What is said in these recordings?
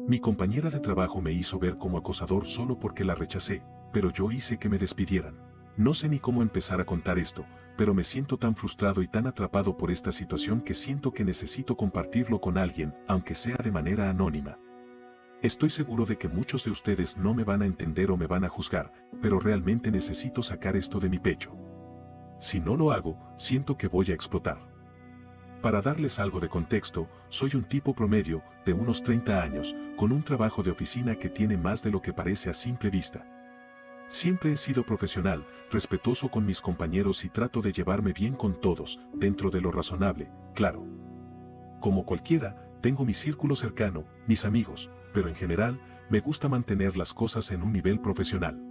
Mi compañera de trabajo me hizo ver como acosador solo porque la rechacé, pero yo hice que me despidieran. No sé ni cómo empezar a contar esto, pero me siento tan frustrado y tan atrapado por esta situación que siento que necesito compartirlo con alguien, aunque sea de manera anónima. Estoy seguro de que muchos de ustedes no me van a entender o me van a juzgar, pero realmente necesito sacar esto de mi pecho. Si no lo hago, siento que voy a explotar. Para darles algo de contexto, soy un tipo promedio, de unos 30 años, con un trabajo de oficina que tiene más de lo que parece a simple vista. Siempre he sido profesional, respetuoso con mis compañeros y trato de llevarme bien con todos, dentro de lo razonable, claro. Como cualquiera, tengo mi círculo cercano, mis amigos, pero en general, me gusta mantener las cosas en un nivel profesional.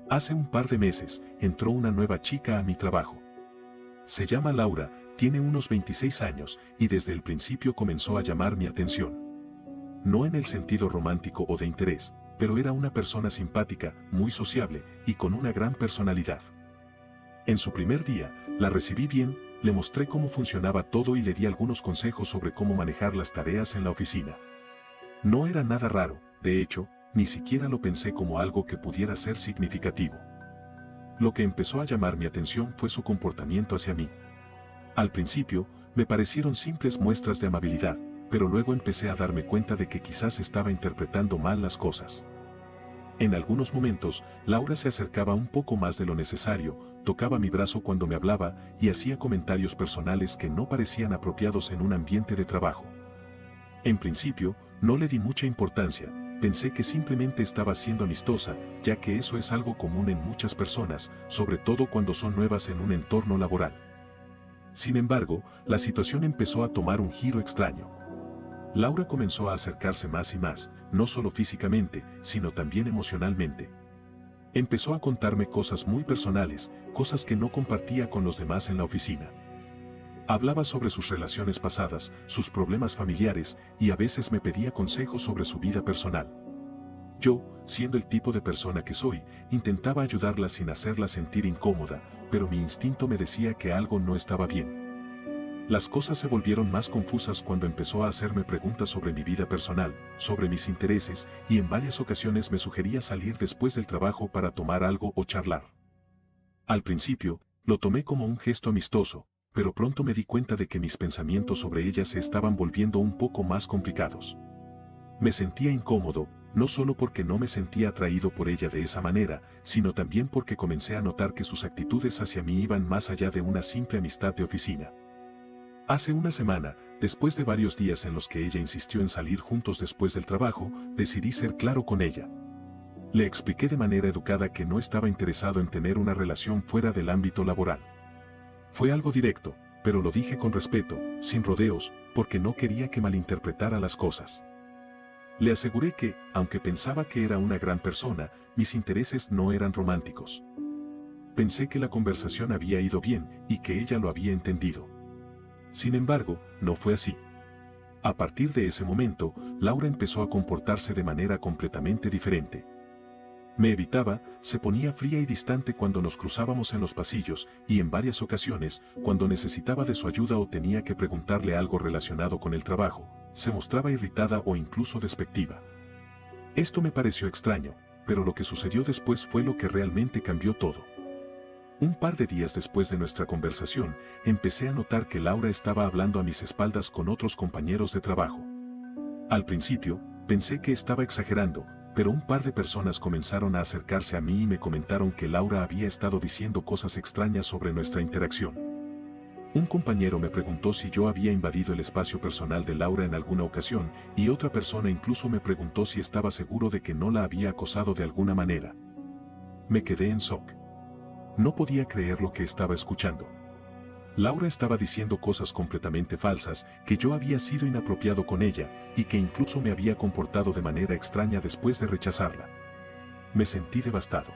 Hace un par de meses, entró una nueva chica a mi trabajo. Se llama Laura, tiene unos 26 años, y desde el principio comenzó a llamar mi atención. No en el sentido romántico o de interés, pero era una persona simpática, muy sociable, y con una gran personalidad. En su primer día, la recibí bien, le mostré cómo funcionaba todo y le di algunos consejos sobre cómo manejar las tareas en la oficina. No era nada raro, de hecho, ni siquiera lo pensé como algo que pudiera ser significativo. Lo que empezó a llamar mi atención fue su comportamiento hacia mí. Al principio, me parecieron simples muestras de amabilidad, pero luego empecé a darme cuenta de que quizás estaba interpretando mal las cosas. En algunos momentos, Laura se acercaba un poco más de lo necesario, tocaba mi brazo cuando me hablaba y hacía comentarios personales que no parecían apropiados en un ambiente de trabajo. En principio, no le di mucha importancia, pensé que simplemente estaba siendo amistosa, ya que eso es algo común en muchas personas, sobre todo cuando son nuevas en un entorno laboral. Sin embargo, la situación empezó a tomar un giro extraño. Laura comenzó a acercarse más y más, no solo físicamente, sino también emocionalmente. Empezó a contarme cosas muy personales, cosas que no compartía con los demás en la oficina. Hablaba sobre sus relaciones pasadas, sus problemas familiares, y a veces me pedía consejos sobre su vida personal. Yo, siendo el tipo de persona que soy, intentaba ayudarla sin hacerla sentir incómoda, pero mi instinto me decía que algo no estaba bien. Las cosas se volvieron más confusas cuando empezó a hacerme preguntas sobre mi vida personal, sobre mis intereses, y en varias ocasiones me sugería salir después del trabajo para tomar algo o charlar. Al principio, lo tomé como un gesto amistoso, pero pronto me di cuenta de que mis pensamientos sobre ella se estaban volviendo un poco más complicados. Me sentía incómodo, no solo porque no me sentía atraído por ella de esa manera, sino también porque comencé a notar que sus actitudes hacia mí iban más allá de una simple amistad de oficina. Hace una semana, después de varios días en los que ella insistió en salir juntos después del trabajo, decidí ser claro con ella. Le expliqué de manera educada que no estaba interesado en tener una relación fuera del ámbito laboral. Fue algo directo, pero lo dije con respeto, sin rodeos, porque no quería que malinterpretara las cosas. Le aseguré que, aunque pensaba que era una gran persona, mis intereses no eran románticos. Pensé que la conversación había ido bien y que ella lo había entendido. Sin embargo, no fue así. A partir de ese momento, Laura empezó a comportarse de manera completamente diferente. Me evitaba, se ponía fría y distante cuando nos cruzábamos en los pasillos, y en varias ocasiones, cuando necesitaba de su ayuda o tenía que preguntarle algo relacionado con el trabajo, se mostraba irritada o incluso despectiva. Esto me pareció extraño, pero lo que sucedió después fue lo que realmente cambió todo. Un par de días después de nuestra conversación, empecé a notar que Laura estaba hablando a mis espaldas con otros compañeros de trabajo. Al principio, pensé que estaba exagerando, pero un par de personas comenzaron a acercarse a mí y me comentaron que Laura había estado diciendo cosas extrañas sobre nuestra interacción. Un compañero me preguntó si yo había invadido el espacio personal de Laura en alguna ocasión, y otra persona incluso me preguntó si estaba seguro de que no la había acosado de alguna manera. Me quedé en shock. No podía creer lo que estaba escuchando. Laura estaba diciendo cosas completamente falsas, que yo había sido inapropiado con ella, y que incluso me había comportado de manera extraña después de rechazarla. Me sentí devastado.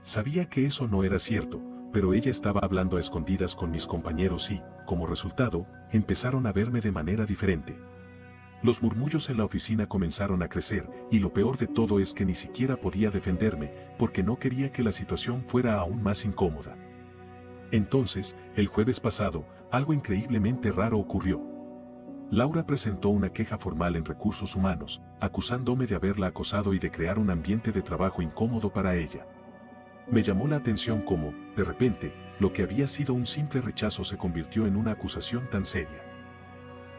Sabía que eso no era cierto, pero ella estaba hablando a escondidas con mis compañeros y, como resultado, empezaron a verme de manera diferente. Los murmullos en la oficina comenzaron a crecer, y lo peor de todo es que ni siquiera podía defenderme, porque no quería que la situación fuera aún más incómoda. Entonces, el jueves pasado, algo increíblemente raro ocurrió. Laura presentó una queja formal en Recursos Humanos, acusándome de haberla acosado y de crear un ambiente de trabajo incómodo para ella. Me llamó la atención cómo, de repente, lo que había sido un simple rechazo se convirtió en una acusación tan seria.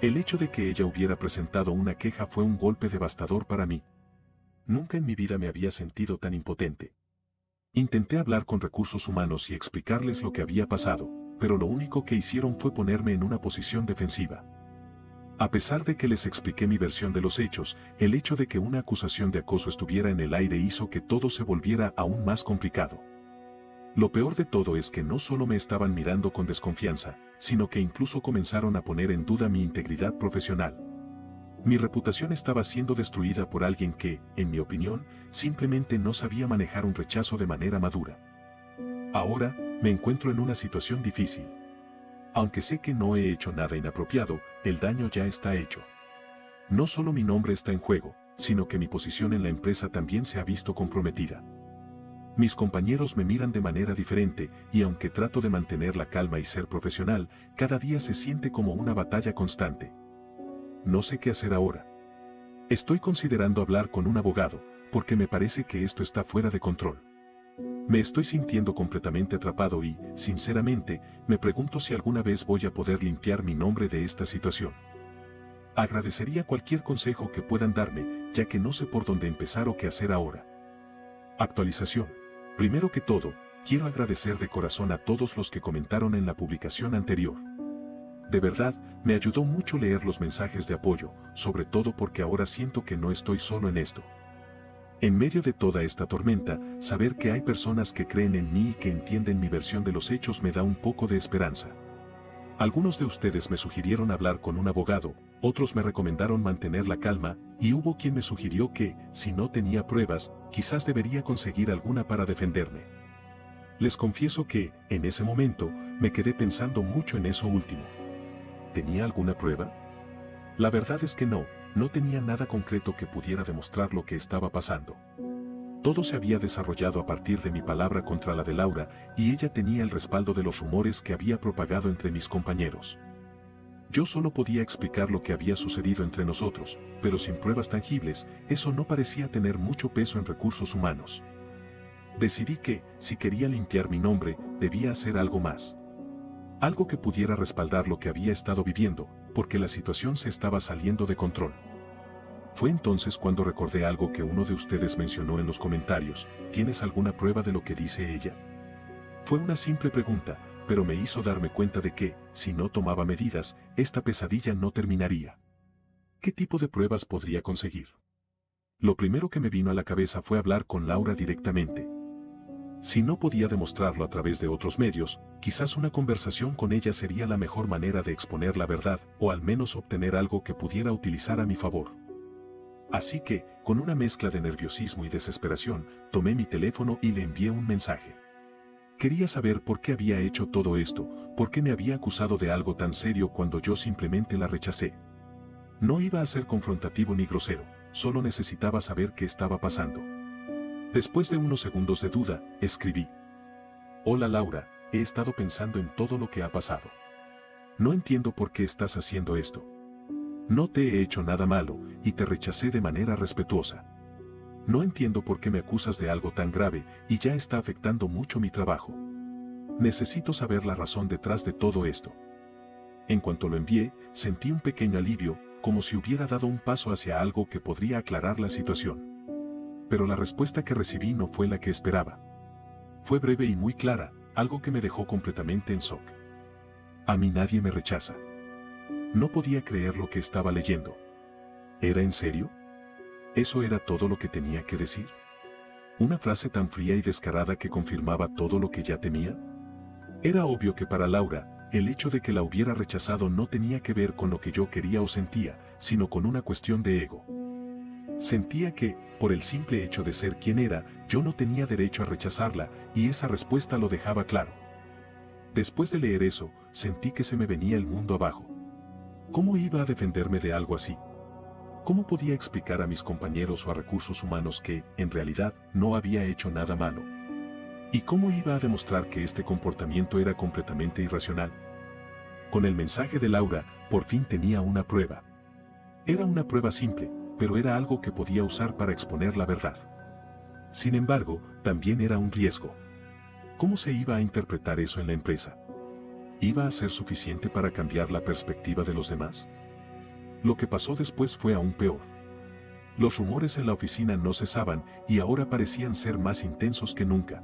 El hecho de que ella hubiera presentado una queja fue un golpe devastador para mí. Nunca en mi vida me había sentido tan impotente. Intenté hablar con Recursos Humanos y explicarles lo que había pasado, pero lo único que hicieron fue ponerme en una posición defensiva. A pesar de que les expliqué mi versión de los hechos, el hecho de que una acusación de acoso estuviera en el aire hizo que todo se volviera aún más complicado. Lo peor de todo es que no solo me estaban mirando con desconfianza, sino que incluso comenzaron a poner en duda mi integridad profesional. Mi reputación estaba siendo destruida por alguien que, en mi opinión, simplemente no sabía manejar un rechazo de manera madura. Ahora, me encuentro en una situación difícil. Aunque sé que no he hecho nada inapropiado, el daño ya está hecho. No solo mi nombre está en juego, sino que mi posición en la empresa también se ha visto comprometida. Mis compañeros me miran de manera diferente y aunque trato de mantener la calma y ser profesional, cada día se siente como una batalla constante. No sé qué hacer ahora. Estoy considerando hablar con un abogado, porque me parece que esto está fuera de control. Me estoy sintiendo completamente atrapado y, sinceramente, me pregunto si alguna vez voy a poder limpiar mi nombre de esta situación. Agradecería cualquier consejo que puedan darme, ya que no sé por dónde empezar o qué hacer ahora. Actualización. Primero que todo, quiero agradecer de corazón a todos los que comentaron en la publicación anterior. De verdad, me ayudó mucho leer los mensajes de apoyo, sobre todo porque ahora siento que no estoy solo en esto. En medio de toda esta tormenta, saber que hay personas que creen en mí y que entienden mi versión de los hechos me da un poco de esperanza. Algunos de ustedes me sugirieron hablar con un abogado, otros me recomendaron mantener la calma, y hubo quien me sugirió que, si no tenía pruebas, quizás debería conseguir alguna para defenderme. Les confieso que, en ese momento, me quedé pensando mucho en eso último. ¿Tenía alguna prueba? La verdad es que no tenía nada concreto que pudiera demostrar lo que estaba pasando. Todo se había desarrollado a partir de mi palabra contra la de Laura, y ella tenía el respaldo de los rumores que había propagado entre mis compañeros. Yo solo podía explicar lo que había sucedido entre nosotros, pero sin pruebas tangibles, eso no parecía tener mucho peso en Recursos Humanos. Decidí que, si quería limpiar mi nombre, debía hacer algo más. Algo que pudiera respaldar lo que había estado viviendo, porque la situación se estaba saliendo de control. Fue entonces cuando recordé algo que uno de ustedes mencionó en los comentarios. ¿Tienes alguna prueba de lo que dice ella? Fue una simple pregunta, pero me hizo darme cuenta de que, si no tomaba medidas, esta pesadilla no terminaría. ¿Qué tipo de pruebas podría conseguir? Lo primero que me vino a la cabeza fue hablar con Laura directamente. Si no podía demostrarlo a través de otros medios, quizás una conversación con ella sería la mejor manera de exponer la verdad, o al menos obtener algo que pudiera utilizar a mi favor. Así que, con una mezcla de nerviosismo y desesperación, tomé mi teléfono y le envié un mensaje. Quería saber por qué había hecho todo esto, por qué me había acusado de algo tan serio cuando yo simplemente la rechacé. No iba a ser confrontativo ni grosero, solo necesitaba saber qué estaba pasando. Después de unos segundos de duda, escribí. Hola Laura, he estado pensando en todo lo que ha pasado. No entiendo por qué estás haciendo esto. No te he hecho nada malo, y te rechacé de manera respetuosa. No entiendo por qué me acusas de algo tan grave, y ya está afectando mucho mi trabajo. Necesito saber la razón detrás de todo esto. En cuanto lo envié, sentí un pequeño alivio, como si hubiera dado un paso hacia algo que podría aclarar la situación. Pero la respuesta que recibí no fue la que esperaba. Fue breve y muy clara, algo que me dejó completamente en shock. A mí nadie me rechaza. No podía creer lo que estaba leyendo. ¿Era en serio? ¿Eso era todo lo que tenía que decir? ¿Una frase tan fría y descarada que confirmaba todo lo que ya temía? Era obvio que para Laura, el hecho de que la hubiera rechazado no tenía que ver con lo que yo quería o sentía, sino con una cuestión de ego. Sentía que, por el simple hecho de ser quien era, yo no tenía derecho a rechazarla, y esa respuesta lo dejaba claro. Después de leer eso, sentí que se me venía el mundo abajo. ¿Cómo iba a defenderme de algo así? ¿Cómo podía explicar a mis compañeros o a Recursos Humanos que, en realidad, no había hecho nada malo? ¿Y cómo iba a demostrar que este comportamiento era completamente irracional? Con el mensaje de Laura, por fin tenía una prueba. Era una prueba simple, pero era algo que podía usar para exponer la verdad. Sin embargo, también era un riesgo. ¿Cómo se iba a interpretar eso en la empresa? ¿Iba a ser suficiente para cambiar la perspectiva de los demás? Lo que pasó después fue aún peor. Los rumores en la oficina no cesaban y ahora parecían ser más intensos que nunca.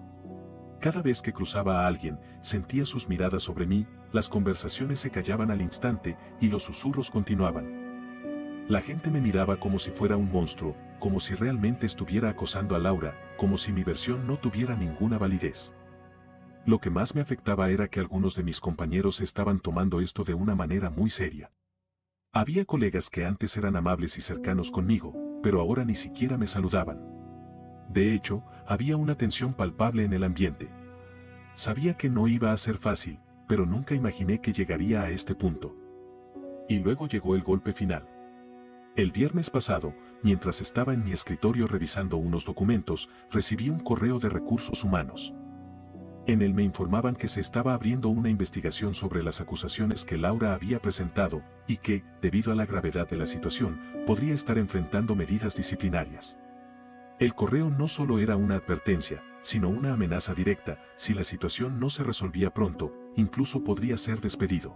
Cada vez que cruzaba a alguien, sentía sus miradas sobre mí, las conversaciones se callaban al instante y los susurros continuaban. La gente me miraba como si fuera un monstruo, como si realmente estuviera acosando a Laura, como si mi versión no tuviera ninguna validez. Lo que más me afectaba era que algunos de mis compañeros estaban tomando esto de una manera muy seria. Había colegas que antes eran amables y cercanos conmigo, pero ahora ni siquiera me saludaban. De hecho, había una tensión palpable en el ambiente. Sabía que no iba a ser fácil, pero nunca imaginé que llegaría a este punto. Y luego llegó el golpe final. El viernes pasado, mientras estaba en mi escritorio revisando unos documentos, recibí un correo de Recursos Humanos. En él me informaban que se estaba abriendo una investigación sobre las acusaciones que Laura había presentado y que, debido a la gravedad de la situación, podría estar enfrentando medidas disciplinarias. El correo no solo era una advertencia, sino una amenaza directa: si la situación no se resolvía pronto, incluso podría ser despedido.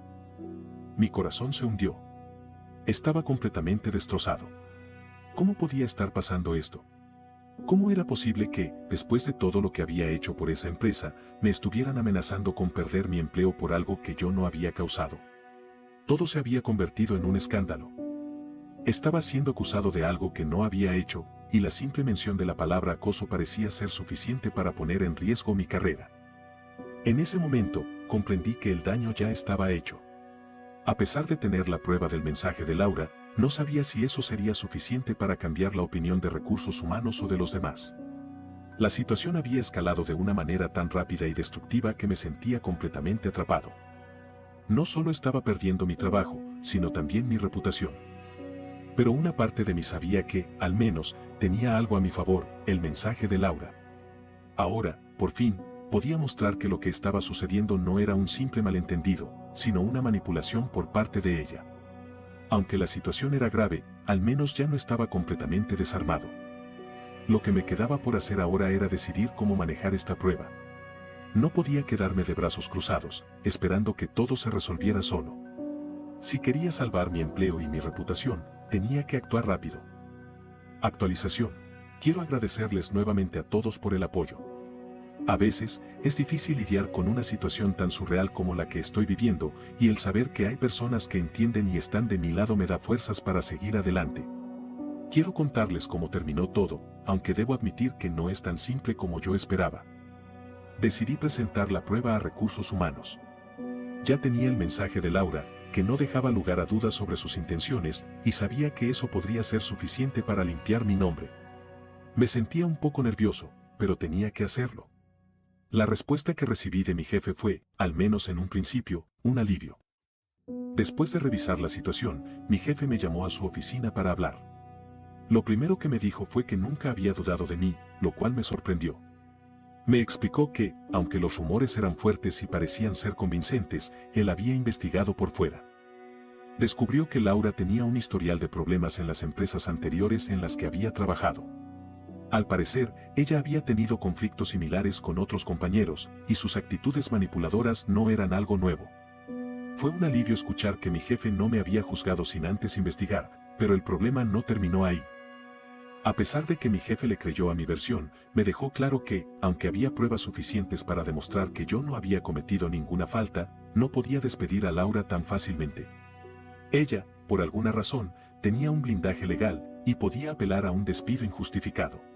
Mi corazón se hundió. Estaba completamente destrozado. ¿Cómo podía estar pasando esto? ¿Cómo era posible que, después de todo lo que había hecho por esa empresa, me estuvieran amenazando con perder mi empleo por algo que yo no había causado? Todo se había convertido en un escándalo. Estaba siendo acusado de algo que no había hecho, y la simple mención de la palabra acoso parecía ser suficiente para poner en riesgo mi carrera. En ese momento, comprendí que el daño ya estaba hecho. A pesar de tener la prueba del mensaje de Laura, no sabía si eso sería suficiente para cambiar la opinión de Recursos Humanos o de los demás. La situación había escalado de una manera tan rápida y destructiva que me sentía completamente atrapado. No solo estaba perdiendo mi trabajo, sino también mi reputación. Pero una parte de mí sabía que, al menos, tenía algo a mi favor: el mensaje de Laura. Ahora, por fin, podía mostrar que lo que estaba sucediendo no era un simple malentendido, sino una manipulación por parte de ella. Aunque la situación era grave, al menos ya no estaba completamente desarmado. Lo que me quedaba por hacer ahora era decidir cómo manejar esta prueba. No podía quedarme de brazos cruzados, esperando que todo se resolviera solo. Si quería salvar mi empleo y mi reputación, tenía que actuar rápido. Actualización. Quiero agradecerles nuevamente a todos por el apoyo. A veces, es difícil lidiar con una situación tan surreal como la que estoy viviendo, y el saber que hay personas que entienden y están de mi lado me da fuerzas para seguir adelante. Quiero contarles cómo terminó todo, aunque debo admitir que no es tan simple como yo esperaba. Decidí presentar la prueba a Recursos Humanos. Ya tenía el mensaje de Laura, que no dejaba lugar a dudas sobre sus intenciones, y sabía que eso podría ser suficiente para limpiar mi nombre. Me sentía un poco nervioso, pero tenía que hacerlo. La respuesta que recibí de mi jefe fue, al menos en un principio, un alivio. Después de revisar la situación, mi jefe me llamó a su oficina para hablar. Lo primero que me dijo fue que nunca había dudado de mí, lo cual me sorprendió. Me explicó que, aunque los rumores eran fuertes y parecían ser convincentes, él había investigado por fuera. Descubrió que Laura tenía un historial de problemas en las empresas anteriores en las que había trabajado. Al parecer, ella había tenido conflictos similares con otros compañeros, y sus actitudes manipuladoras no eran algo nuevo. Fue un alivio escuchar que mi jefe no me había juzgado sin antes investigar, pero el problema no terminó ahí. A pesar de que mi jefe le creyó a mi versión, me dejó claro que, aunque había pruebas suficientes para demostrar que yo no había cometido ninguna falta, no podía despedir a Laura tan fácilmente. Ella, por alguna razón, tenía un blindaje legal, y podía apelar a un despido injustificado.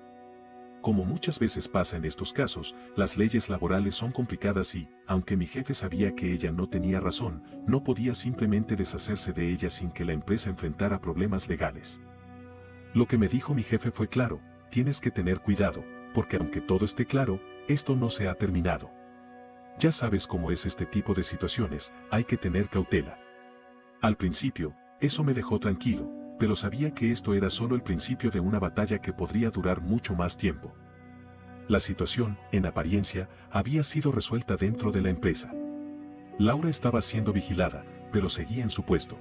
Como muchas veces pasa en estos casos, las leyes laborales son complicadas y, aunque mi jefe sabía que ella no tenía razón, no podía simplemente deshacerse de ella sin que la empresa enfrentara problemas legales. Lo que me dijo mi jefe fue claro: tienes que tener cuidado, porque aunque todo esté claro, esto no se ha terminado. Ya sabes cómo es este tipo de situaciones, hay que tener cautela. Al principio, eso me dejó tranquilo, pero sabía que esto era solo el principio de una batalla que podría durar mucho más tiempo. La situación, en apariencia, había sido resuelta dentro de la empresa. Laura estaba siendo vigilada, pero seguía en su puesto.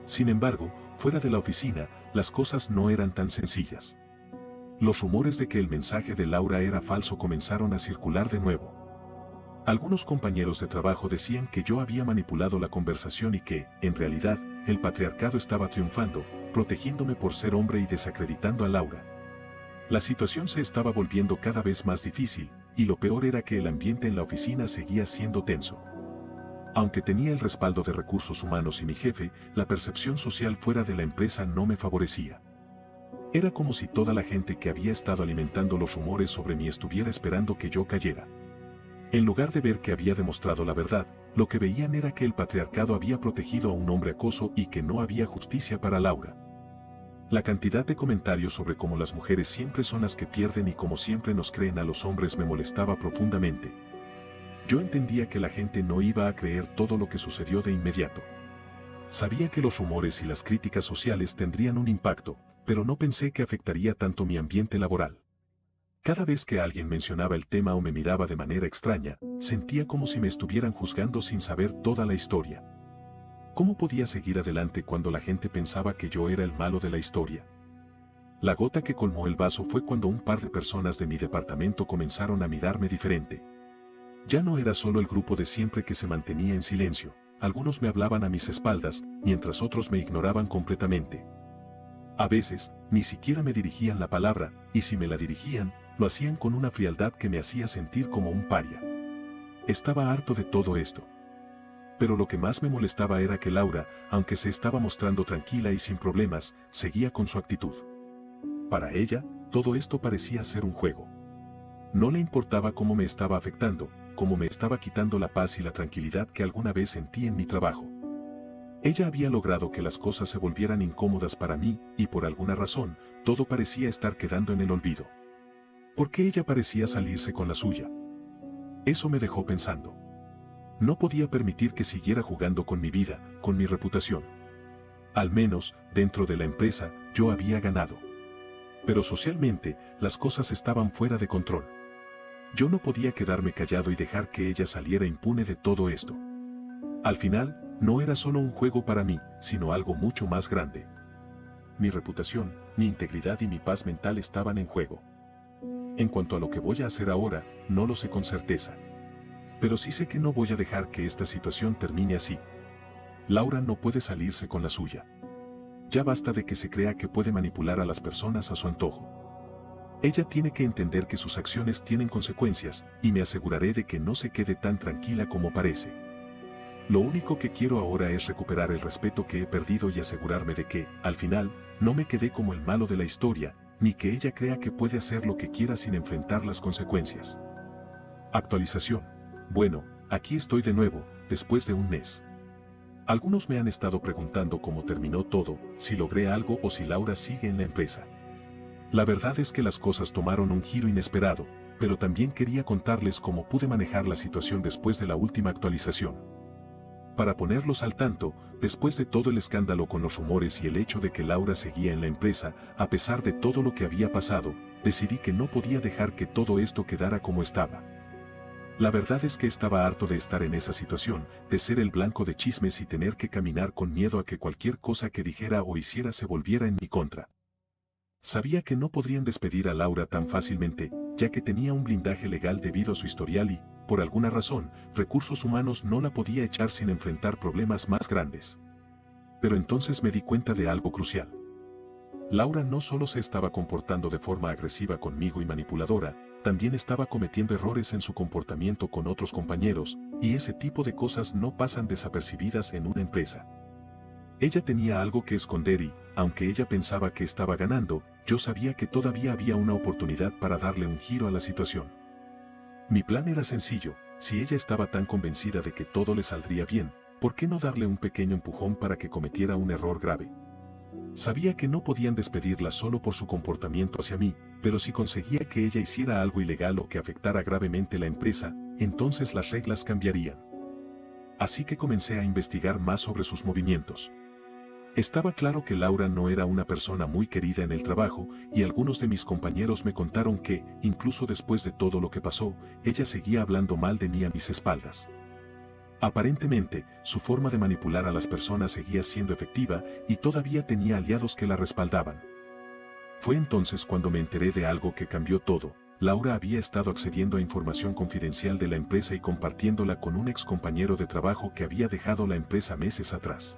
Sin embargo, fuera de la oficina, las cosas no eran tan sencillas. Los rumores de que el mensaje de Laura era falso comenzaron a circular de nuevo. Algunos compañeros de trabajo decían que yo había manipulado la conversación y que, en realidad, el patriarcado estaba triunfando, protegiéndome por ser hombre y desacreditando a Laura. La situación se estaba volviendo cada vez más difícil, y lo peor era que el ambiente en la oficina seguía siendo tenso. Aunque tenía el respaldo de recursos humanos y mi jefe, la percepción social fuera de la empresa no me favorecía. Era como si toda la gente que había estado alimentando los rumores sobre mí estuviera esperando que yo cayera. En lugar de ver que había demostrado la verdad, lo que veían era que el patriarcado había protegido a un hombre acoso y que no había justicia para Laura. La cantidad de comentarios sobre cómo las mujeres siempre son las que pierden y cómo siempre nos creen a los hombres me molestaba profundamente. Yo entendía que la gente no iba a creer todo lo que sucedió de inmediato. Sabía que los rumores y las críticas sociales tendrían un impacto, pero no pensé que afectaría tanto mi ambiente laboral. Cada vez que alguien mencionaba el tema o me miraba de manera extraña, sentía como si me estuvieran juzgando sin saber toda la historia. ¿Cómo podía seguir adelante cuando la gente pensaba que yo era el malo de la historia? La gota que colmó el vaso fue cuando un par de personas de mi departamento comenzaron a mirarme diferente. Ya no era solo el grupo de siempre que se mantenía en silencio, algunos me hablaban a mis espaldas, mientras otros me ignoraban completamente. A veces, ni siquiera me dirigían la palabra, y si me la dirigían, lo hacían con una frialdad que me hacía sentir como un paria. Estaba harto de todo esto. Pero lo que más me molestaba era que Laura, aunque se estaba mostrando tranquila y sin problemas, seguía con su actitud. Para ella, todo esto parecía ser un juego. No le importaba cómo me estaba afectando, cómo me estaba quitando la paz y la tranquilidad que alguna vez sentí en mi trabajo. Ella había logrado que las cosas se volvieran incómodas para mí, y por alguna razón, todo parecía estar quedando en el olvido. ¿Por qué ella parecía salirse con la suya? Eso me dejó pensando. No podía permitir que siguiera jugando con mi vida, con mi reputación. Al menos, dentro de la empresa, yo había ganado. Pero socialmente, las cosas estaban fuera de control. Yo no podía quedarme callado y dejar que ella saliera impune de todo esto. Al final, no era solo un juego para mí, sino algo mucho más grande. Mi reputación, mi integridad y mi paz mental estaban en juego. En cuanto a lo que voy a hacer ahora, no lo sé con certeza. Pero sí sé que no voy a dejar que esta situación termine así. Laura no puede salirse con la suya. Ya basta de que se crea que puede manipular a las personas a su antojo. Ella tiene que entender que sus acciones tienen consecuencias, y me aseguraré de que no se quede tan tranquila como parece. Lo único que quiero ahora es recuperar el respeto que he perdido y asegurarme de que, al final, no me quedé como el malo de la historia, ni que ella crea que puede hacer lo que quiera sin enfrentar las consecuencias. Actualización. Bueno, aquí estoy de nuevo, después de un mes. Algunos me han estado preguntando cómo terminó todo, si logré algo o si Laura sigue en la empresa. La verdad es que las cosas tomaron un giro inesperado, pero también quería contarles cómo pude manejar la situación después de la última actualización. Para ponerlos al tanto, después de todo el escándalo con los rumores y el hecho de que Laura seguía en la empresa, a pesar de todo lo que había pasado, decidí que no podía dejar que todo esto quedara como estaba. La verdad es que estaba harto de estar en esa situación, de ser el blanco de chismes y tener que caminar con miedo a que cualquier cosa que dijera o hiciera se volviera en mi contra. Sabía que no podrían despedir a Laura tan fácilmente, ya que tenía un blindaje legal debido a su historial y, por alguna razón, recursos humanos no la podía echar sin enfrentar problemas más grandes. Pero entonces me di cuenta de algo crucial. Laura no solo se estaba comportando de forma agresiva conmigo y manipuladora, también estaba cometiendo errores en su comportamiento con otros compañeros, y ese tipo de cosas no pasan desapercibidas en una empresa. Ella tenía algo que esconder y, aunque ella pensaba que estaba ganando, yo sabía que todavía había una oportunidad para darle un giro a la situación. Mi plan era sencillo: si ella estaba tan convencida de que todo le saldría bien, ¿por qué no darle un pequeño empujón para que cometiera un error grave? Sabía que no podían despedirla solo por su comportamiento hacia mí, pero si conseguía que ella hiciera algo ilegal o que afectara gravemente la empresa, entonces las reglas cambiarían. Así que comencé a investigar más sobre sus movimientos. Estaba claro que Laura no era una persona muy querida en el trabajo, y algunos de mis compañeros me contaron que, incluso después de todo lo que pasó, ella seguía hablando mal de mí a mis espaldas. Aparentemente, su forma de manipular a las personas seguía siendo efectiva y todavía tenía aliados que la respaldaban. Fue entonces cuando me enteré de algo que cambió todo. Laura había estado accediendo a información confidencial de la empresa y compartiéndola con un ex compañero de trabajo que había dejado la empresa meses atrás.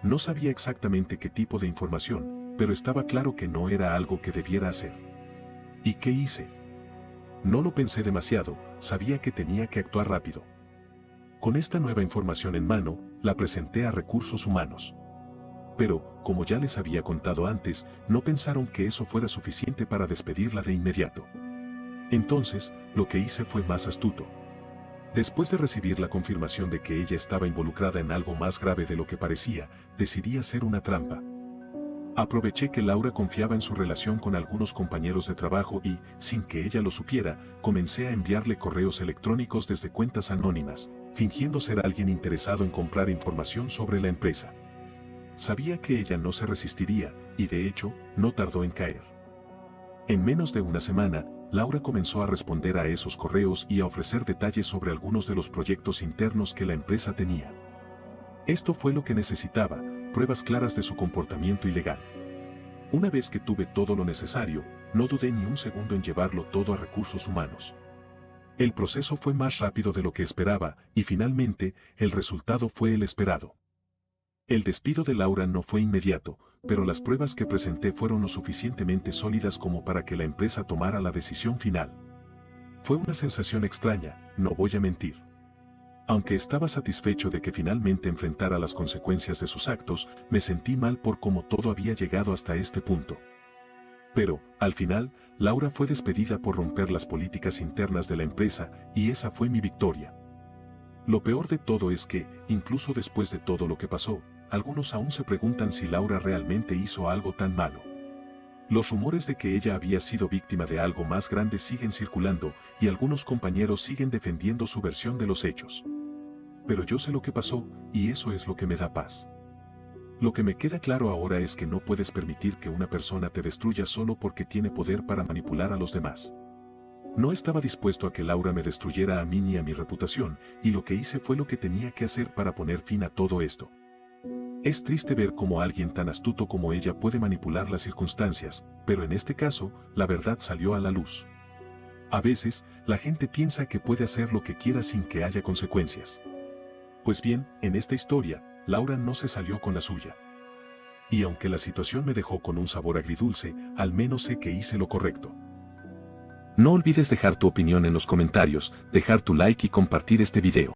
No sabía exactamente qué tipo de información, pero estaba claro que no era algo que debiera hacer. ¿Y qué hice? No lo pensé demasiado, sabía que tenía que actuar rápido. Con esta nueva información en mano, la presenté a Recursos Humanos. Pero, como ya les había contado antes, no pensaron que eso fuera suficiente para despedirla de inmediato. Entonces, lo que hice fue más astuto. Después de recibir la confirmación de que ella estaba involucrada en algo más grave de lo que parecía, decidí hacer una trampa. Aproveché que Laura confiaba en su relación con algunos compañeros de trabajo y, sin que ella lo supiera, comencé a enviarle correos electrónicos desde cuentas anónimas, fingiendo ser alguien interesado en comprar información sobre la empresa. Sabía que ella no se resistiría, y de hecho, no tardó en caer. En menos de una semana, Laura comenzó a responder a esos correos y a ofrecer detalles sobre algunos de los proyectos internos que la empresa tenía. Esto fue lo que necesitaba, pruebas claras de su comportamiento ilegal. Una vez que tuve todo lo necesario, no dudé ni un segundo en llevarlo todo a Recursos Humanos. El proceso fue más rápido de lo que esperaba, y finalmente, el resultado fue el esperado. El despido de Laura no fue inmediato, pero las pruebas que presenté fueron lo suficientemente sólidas como para que la empresa tomara la decisión final. Fue una sensación extraña, no voy a mentir. Aunque estaba satisfecho de que finalmente enfrentara las consecuencias de sus actos, me sentí mal por cómo todo había llegado hasta este punto. Pero, al final, Laura fue despedida por romper las políticas internas de la empresa, y esa fue mi victoria. Lo peor de todo es que, incluso después de todo lo que pasó, algunos aún se preguntan si Laura realmente hizo algo tan malo. Los rumores de que ella había sido víctima de algo más grande siguen circulando, y algunos compañeros siguen defendiendo su versión de los hechos. Pero yo sé lo que pasó, y eso es lo que me da paz. Lo que me queda claro ahora es que no puedes permitir que una persona te destruya solo porque tiene poder para manipular a los demás. No estaba dispuesto a que Laura me destruyera a mí ni a mi reputación, y lo que hice fue lo que tenía que hacer para poner fin a todo esto. Es triste ver cómo alguien tan astuto como ella puede manipular las circunstancias, pero en este caso, la verdad salió a la luz. A veces, la gente piensa que puede hacer lo que quiera sin que haya consecuencias. Pues bien, en esta historia, Laura no se salió con la suya. Y aunque la situación me dejó con un sabor agridulce, al menos sé que hice lo correcto. No olvides dejar tu opinión en los comentarios, dejar tu like y compartir este video.